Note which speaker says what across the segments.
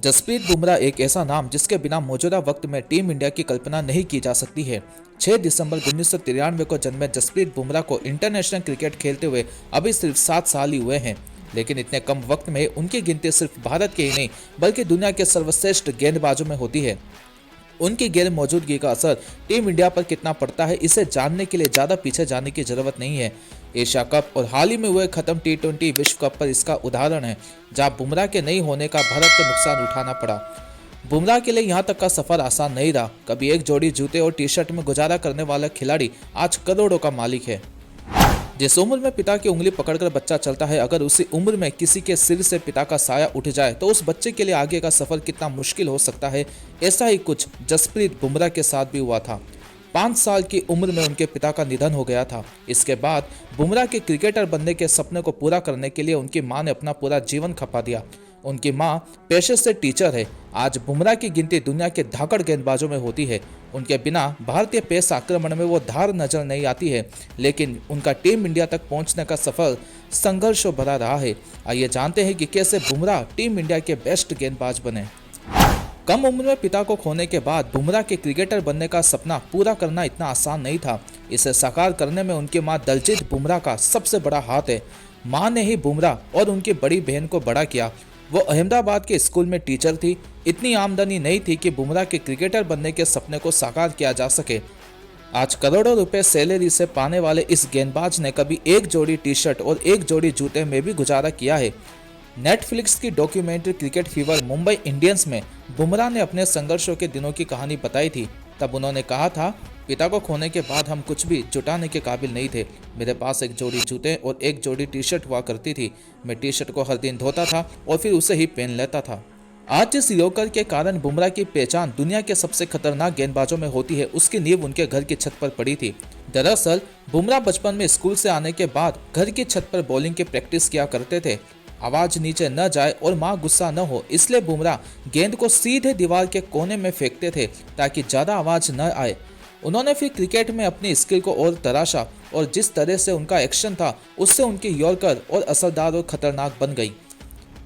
Speaker 1: जसप्रीत बुमराह एक ऐसा नाम जिसके बिना मौजूदा वक्त में टीम इंडिया की कल्पना नहीं की जा सकती है। 6 दिसंबर 1993 को जन्मे जसप्रीत बुमराह को इंटरनेशनल क्रिकेट खेलते हुए अभी सिर्फ 7 साल ही हुए हैं, लेकिन इतने कम वक्त में उनकी गिनती सिर्फ भारत के ही नहीं बल्कि दुनिया के सर्वश्रेष्ठ गेंदबाजों में होती है। उनकी गैर मौजूदगी का असर टीम इंडिया पर कितना पड़ता है, इसे जानने के लिए ज़्यादा पीछे जाने की जरूरत नहीं है। एशिया कप और हाल ही में हुए खत्म T20 विश्व कप पर इसका उदाहरण है, जहां बुमराह के नहीं होने का भारत को नुकसान उठाना पड़ा। बुमराह के लिए यहां तक का सफर आसान नहीं रहा। कभी एक जोड़ी जूते और टी-शर्ट में गुजारा करने वाला खिलाड़ी आज करोड़ों का मालिक है। जिस उम्र में पिता की उंगली पकड़कर बच्चा चलता है, अगर उसी उम्र में किसी के सिर से पिता का साया उठ जाए तो उस बच्चे के लिए आगे का सफर कितना मुश्किल हो सकता है। ऐसा ही कुछ जसप्रीत बुमराह के साथ भी हुआ था। 5 साल की उम्र में उनके पिता का निधन हो गया था। इसके बाद बुमराह के क्रिकेटर बनने के सपने को पूरा करने के लिए उनकी मां ने अपना पूरा जीवन खपा दिया। उनकी मां पेशे से टीचर है। आज बुमराह की गिनती दुनिया के धाकड़ गेंदबाजों में होती है। उनके बिना भारतीय पेस आक्रमण में वो धार नजर नहीं आती है, लेकिन उनका टीम इंडिया तक पहुंचने का सफर संघर्षों भरा रहा है। आइए जानते हैं कि कैसे बुमराह टीम इंडिया के बेस्ट गेंदबाज बने। कम उम्र में पिता को खोने के बाद बुमराह के क्रिकेटर बनने का सपना पूरा करना इतना आसान नहीं था। इसे साकार करने में उनकी मां दलजीत बुमराह का सबसे बड़ा हाथ है। मां ने ही बुमराह और उनकी बड़ी बहन को बड़ा किया। वो अहमदाबाद के स्कूल में टीचर थी। इतनी आमदनी नहीं थी कि बुमराह के क्रिकेटर बनने के सपने को साकार किया जा सके। आज करोड़ों रुपए सैलरी से पाने वाले इस गेंदबाज ने कभी एक जोड़ी टी-शर्ट और एक जोड़ी जूते में भी गुजारा किया है। नेटफ्लिक्स की documentary cricket fever Mumbai Indians में बुमराह ने अपने संघर्षों के दिनों की कहानी बताई थी। तब उन्होंने कहा था, पिता को खोने के बाद हम कुछ भी जुटाने के काबिल नहीं थे। मेरे पास एक जोड़ी जूते और एक जोड़ी टी-शर्ट हुआ करती थी। मैं टी-शर्ट को हर दिन धोता था और फिर उसे ही पहन लेता था। आज जिस यॉर्कर के कारण बुमराह की पहचान दुनिया के सबसे खतरनाक गेंदबाजों में होती है, उसकी नींव उनके घर की छत पर पड़ी थी। दरअसल बुमराह बचपन में स्कूल से आने के बाद घर की छत पर बॉलिंग की प्रैक्टिस किया करते थे। आवाज नीचे न जाए और मां गुस्सा न हो, इसलिए बुमराह गेंद को सीधे दीवार के कोने में फेंकते थे ताकि ज्यादा आवाज न आए। उन्होंने फिर क्रिकेट में अपनी स्किल को और तराशा और जिस तरह से उनका एक्शन था उससे उनकी यॉर्कर और असरदार और खतरनाक बन गई।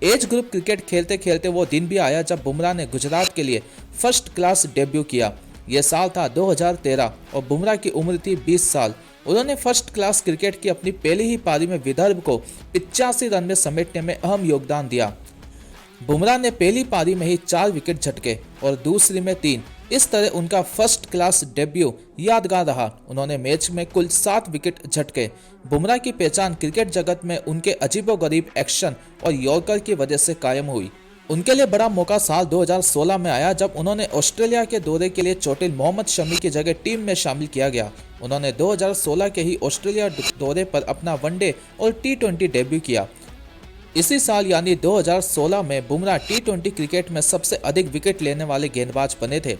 Speaker 1: एज ग्रुप क्रिकेट खेलते खेलते वो दिन भी आया जब बुमराह ने गुजरात के लिए फर्स्ट क्लास डेब्यू किया। यह साल था 2013 और बुमराह की उम्र थी 20 साल। उन्होंने फर्स्ट क्लास क्रिकेट की अपनी पहली ही पारी में विदर्भ को 85 रन में समेटने में अहम योगदान दिया। बुमराह ने पहली पारी में ही 4 विकेट झटके और दूसरी में 3। इस तरह उनका फर्स्ट क्लास डेब्यू यादगार रहा। उन्होंने मैच में कुल 7 विकेट झटके। बुमराह की पहचान क्रिकेट जगत में उनके अजीबोगरीब एक्शन और यॉर्कर की वजह से कायम हुई। उनके लिए बड़ा मौका साल 2016 में आया जब उन्होंने ऑस्ट्रेलिया के दौरे के लिए चोटिल मोहम्मद शमी की जगह टीम में शामिल किया गया। उन्होंने 2016 के ही ऑस्ट्रेलिया दौरे पर अपना वनडे और T20 डेब्यू किया। इसी साल यानी 2016 में बुमराह T20 क्रिकेट में सबसे अधिक विकेट लेने वाले गेंदबाज बने थे।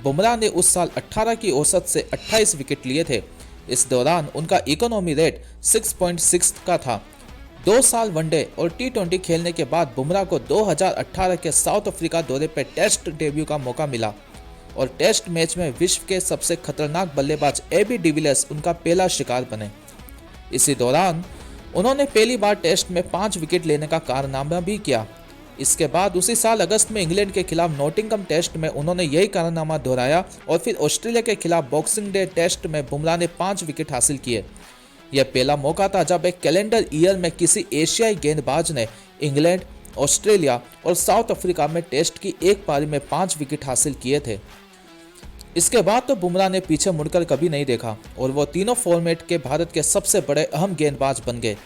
Speaker 1: बुमराह ने उस साल 18 की औसत से 28 विकेट लिए थे। इस दौरान उनका इकोनॉमी रेट 6.6 का था। 2 साल वनडे और T20 खेलने के बाद बुमराह को 2018 के साउथ अफ्रीका दौरे पर टेस्ट डेब्यू का मौका मिला और टेस्ट मैच में विश्व के सबसे खतरनाक बल्लेबाज AB डिविलियर्स उनका पहला शिकार बने। इसी दौरान उन्होंने पहली बार टेस्ट में 5 विकेट लेने का कारनामा भी किया। इसके बाद उसी साल अगस्त में इंग्लैंड के खिलाफ नॉटिंघम टेस्ट में उन्होंने यही कारनामा दोहराया और फिर ऑस्ट्रेलिया के खिलाफ बॉक्सिंग डे टेस्ट में बुमराह ने 5 विकेट हासिल किए। यह पहला मौका था जब एक कैलेंडर ईयर में किसी एशियाई गेंदबाज ने इंग्लैंड, ऑस्ट्रेलिया और साउथ अफ्रीका में टेस्ट की एक पारी में 5 विकेट हासिल किए थे। इसके बाद तो बुमराह ने पीछे मुड़कर कभी नहीं देखा और वो तीनों फॉर्मेट के भारत के सबसे बड़े अहम गेंदबाज बन गए।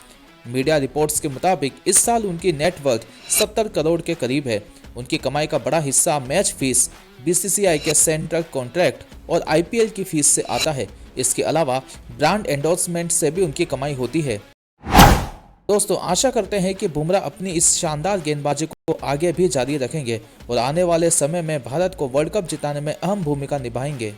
Speaker 1: मीडिया रिपोर्ट्स के मुताबिक इस साल उनकी नेटवर्थ 70 करोड़ के करीब है। उनकी कमाई का बड़ा हिस्सा मैच फीस, BCCI के सेंट्रल कॉन्ट्रैक्ट और IPL की फीस से आता है। इसके अलावा ब्रांड एंडोर्समेंट से भी उनकी कमाई होती है। दोस्तों, आशा करते हैं कि बुमराह अपनी इस शानदार गेंदबाजी को आगे भी जारी रखेंगे और आने वाले समय में भारत को वर्ल्ड कप जिताने में अहम भूमिका निभाएंगे।